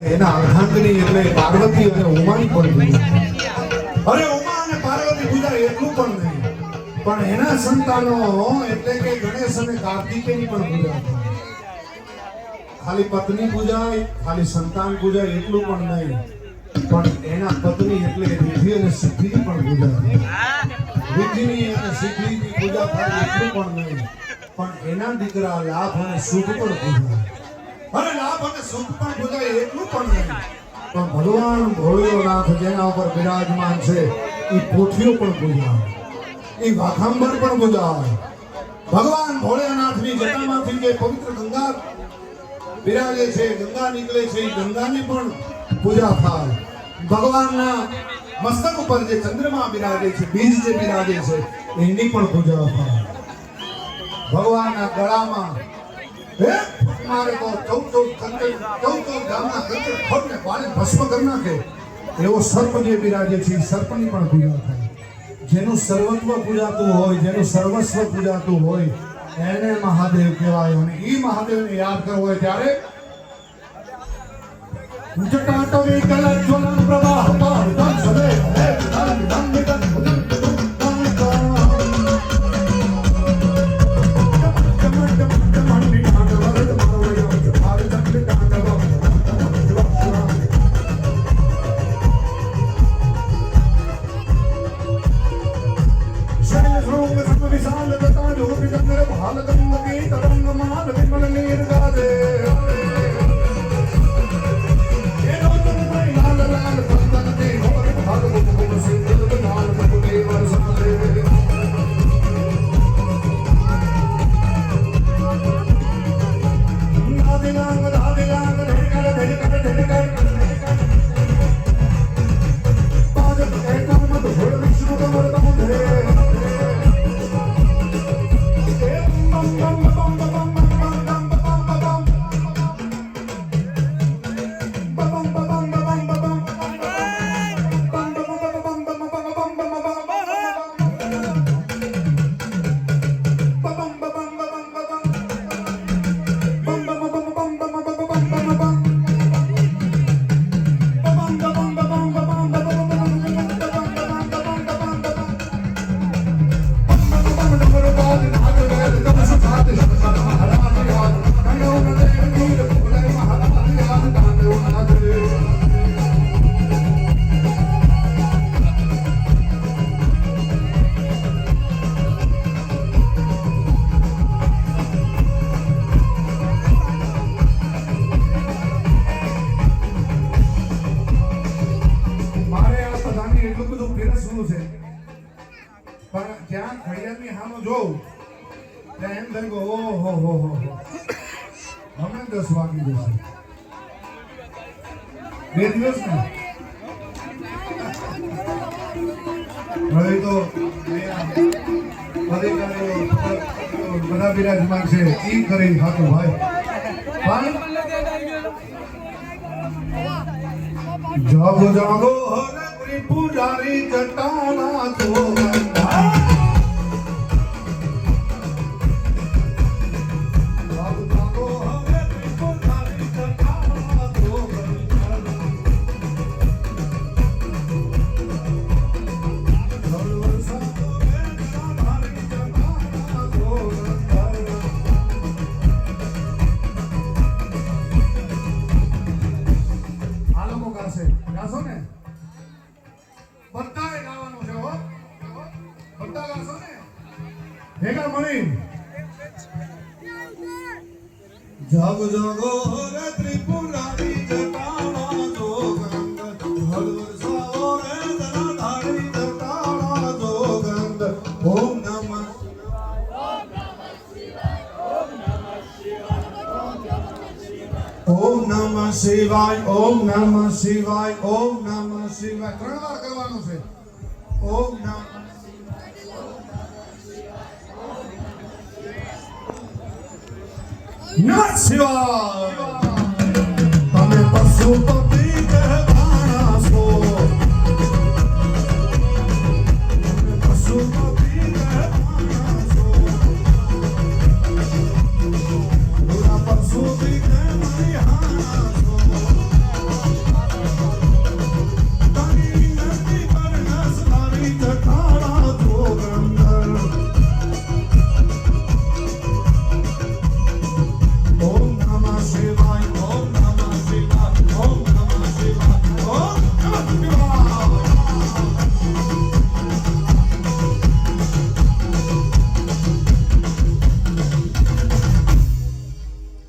એના અર્ધાંગની એટલે પાર્વતી અને ઉમાની પણ પૂજા. અરે ઉમા અને પાર્વતી પૂજા એટલું પણ નહીં, પણ એના સંતાનો એટલે કે ગણેશ અને કાર્તિકેયની પણ પૂજા. ખાલી પત્ની પૂજા, ખાલી સંતાન પૂજા એટલું પણ નહીં, પણ એના પત્ની એટલે રિદ્ધિ અને સિદ્ધિની પણ પૂજા. રિદ્ધિની અને સિદ્ધિની પૂજા થાય એટલું પણ નહીં, પણ એના દીકરા લાભ અને સુખ પણ પૂજા. અરે લાભ અને સુખ પણ પૂજાય એટલું પણ નહીં, પણ ભગવાન ભોળેનાથ જેના ઉપર બિરાજમાન છે એ પોથીઓ પણ પૂજાય, એ વાઘાંબર પણ પૂજાય. ભગવાન ભોળેનાથની જટામાંથી જે પવિત્ર ગંગા બિરાજે છે, ગંગા નીકળે છે, એ ગંગાની પણ પૂજા થાય. ભગવાનના મસ્તક ઉપર જે ચંદ્રમા બિરાજે છે, બીજ જે બિરાજે છે, એની પણ પૂજા થાય. ભગવાનના ગળામાં મારે તો 14 ગામના કંકર ખોટને પાણી ભસ્મ કરી નાખે એવો સર્પ જે બિરાજે છે, સર્પની પણ પૂજા થાય. જેનું સર્વત્વ પૂજાતું હોય, જેનું સર્વસ્વ પૂજાતું હોય, એને મહાદેવ કહેવાય. અને એ મહાદેવને યાદ કરવો હોય ત્યારે જટાટવી કલા જ્વલન પ્રવાહ પાર ધન સદે હે ધન ધન ધન જોઉં ત્યાં એમ થાય કે ઓહો હો હમણાં 10 વાગી જશે. 2 દિવસ ને હવે તો બધા બિરાજમાન છે ઈ કરી ખાતું ભાઈ. જાગો જાગો હરે ત્રિપુરારી જટાના તો ગાશો ને બધાએ ગાવાનું છે હો, બધા ગાશો ને ભેગા મળી. જાગો જાગો હરે ત્રિપુરારી જટાના જોગંદ હર વરસાવો રે ધરાધારી જટાના જોગંદ. ઓમ નમઃ ઓમ નમઃ શિવાય, ઓમ નમઃ શિવાય, ઓમ નમઃ શિવાય. 3 વાર કરવાનું છે. ઓમ નમઃ શિવાય.